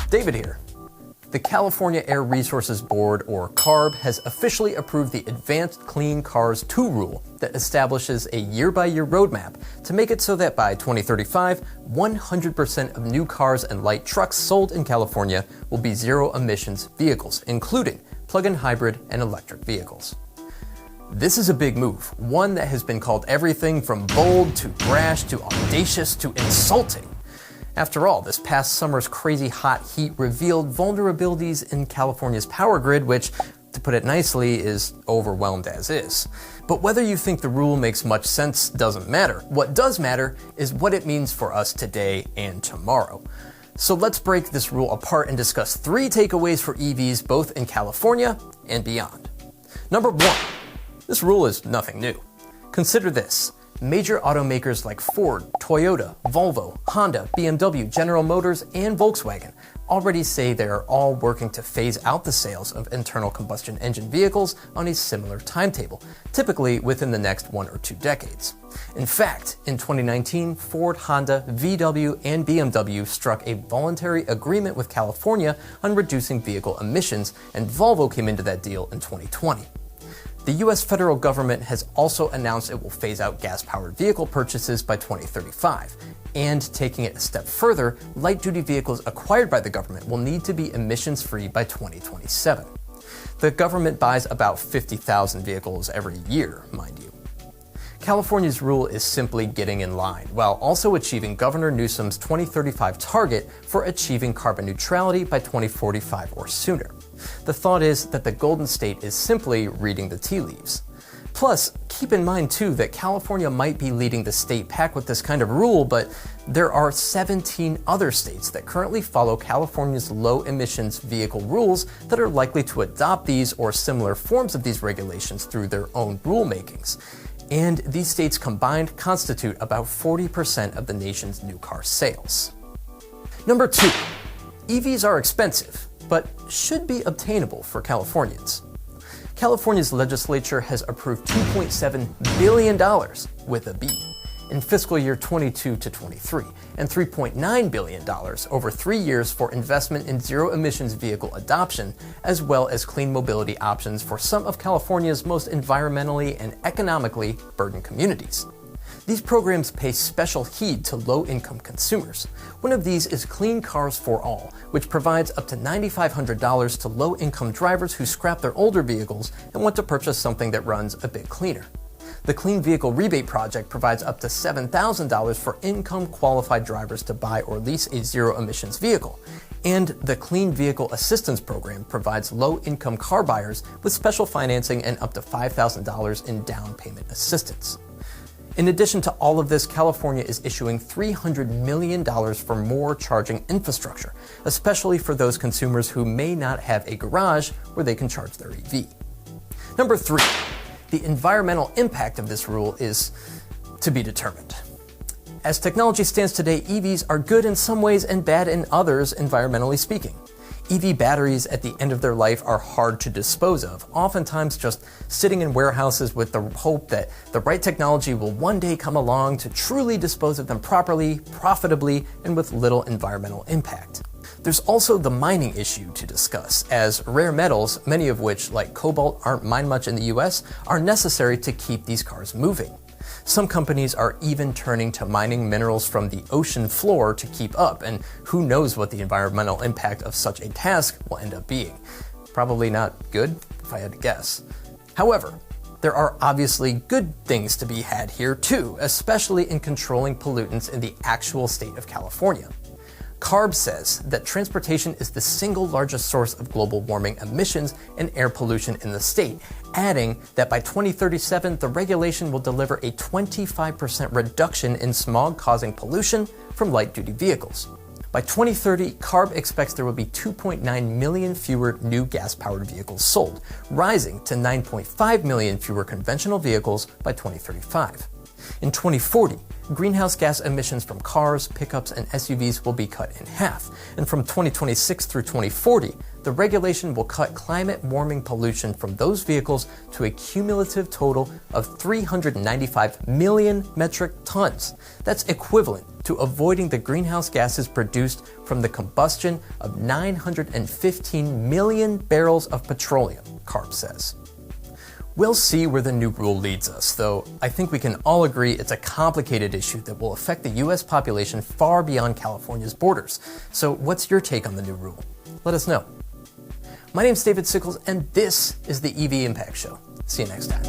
David here. The California Air Resources Board, or CARB, has officially approved the Advanced Clean Cars 2 rule that establishes a year-by-year roadmap to make it so that by 2035, 100% of new cars and light trucks sold in California will be zero-emissions vehicles, including plug-in hybrid and electric vehicles. This is a big move, one that has been called everything from bold to brash to audacious to insulting. After all, this past summer's crazy hot heat revealed vulnerabilities in California's power grid, which, to put it nicely, is overwhelmed as is. But whether you think the rule makes much sense doesn't matter. What does matter is what it means for us today and tomorrow. So let's break this rule apart and discuss 3 takeaways for EVs both in California and beyond. Number 1, this rule is nothing new. Consider this. Major automakers like Ford, Toyota, Volvo, Honda, BMW, General Motors, and Volkswagen already say they are all working to phase out the sales of internal combustion engine vehicles on a similar timetable, typically within the next 1 or 2 decades. In fact, in 2019, Ford, Honda, VW, and BMW struck a voluntary agreement with California on reducing vehicle emissions, and Volvo came into that deal in 2020. The US federal government has also announced it will phase out gas-powered vehicle purchases by 2035. And taking it a step further, light-duty vehicles acquired by the government will need to be emissions-free by 2027. The government buys about 50,000 vehicles every year, mind you. California's rule is simply getting in line, while also achieving Governor Newsom's 2035 target for achieving carbon neutrality by 2045 or sooner. The thought is that the Golden State is simply reading the tea leaves. Plus, keep in mind too that California might be leading the state pack with this kind of rule, but there are 17 other states that currently follow California's low emissions vehicle rules that are likely to adopt these or similar forms of these regulations through their own rulemakings. And these states combined constitute about 40% of the nation's new car sales. Number 2, EVs are expensive, but should be obtainable for Californians. California's legislature has approved $2.7 billion with a B in fiscal year 22 to 23, and $3.9 billion over 3 years for investment in zero-emissions vehicle adoption, as well as clean mobility options for some of California's most environmentally and economically burdened communities. These programs pay special heed to low-income consumers. One of these is Clean Cars for All, which provides up to $9,500 to low-income drivers who scrap their older vehicles and want to purchase something that runs a bit cleaner. The Clean Vehicle Rebate Project provides up to $7,000 for income-qualified drivers to buy or lease a zero-emissions vehicle. And the Clean Vehicle Assistance Program provides low-income car buyers with special financing and up to $5,000 in down payment assistance. In addition to all of this, California is issuing $300 million for more charging infrastructure, especially for those consumers who may not have a garage where they can charge their EV. Number 3. The environmental impact of this rule is to be determined. As technology stands today, EVs are good in some ways and bad in others, environmentally speaking. EV batteries at the end of their life are hard to dispose of, oftentimes just sitting in warehouses with the hope that the right technology will one day come along to truly dispose of them properly, profitably, and with little environmental impact. There's also the mining issue to discuss, as rare metals, many of which, like cobalt, aren't mined much in the US, are necessary to keep these cars moving. Some companies are even turning to mining minerals from the ocean floor to keep up, and who knows what the environmental impact of such a task will end up being. Probably not good, if I had to guess. However, there are obviously good things to be had here too, especially in controlling pollutants in the actual state of California. CARB says that transportation is the single largest source of global warming emissions and air pollution in the state, adding that by 2037, the regulation will deliver a 25% reduction in smog-causing pollution from light-duty vehicles. By 2030, CARB expects there will be 2.9 million fewer new gas-powered vehicles sold, rising to 9.5 million fewer conventional vehicles by 2035. In 2040, greenhouse gas emissions from cars, pickups, and SUVs will be cut in half, and from 2026 through 2040, the regulation will cut climate warming pollution from those vehicles to a cumulative total of 395 million metric tons. That's equivalent to avoiding the greenhouse gases produced from the combustion of 915 million barrels of petroleum, CARB says. We'll see where the new rule leads us, though I think we can all agree it's a complicated issue that will affect the U.S. population far beyond California's borders. So what's your take on the new rule? Let us know. My name's David Sickles, and this is the EV Impact Show. See you next time.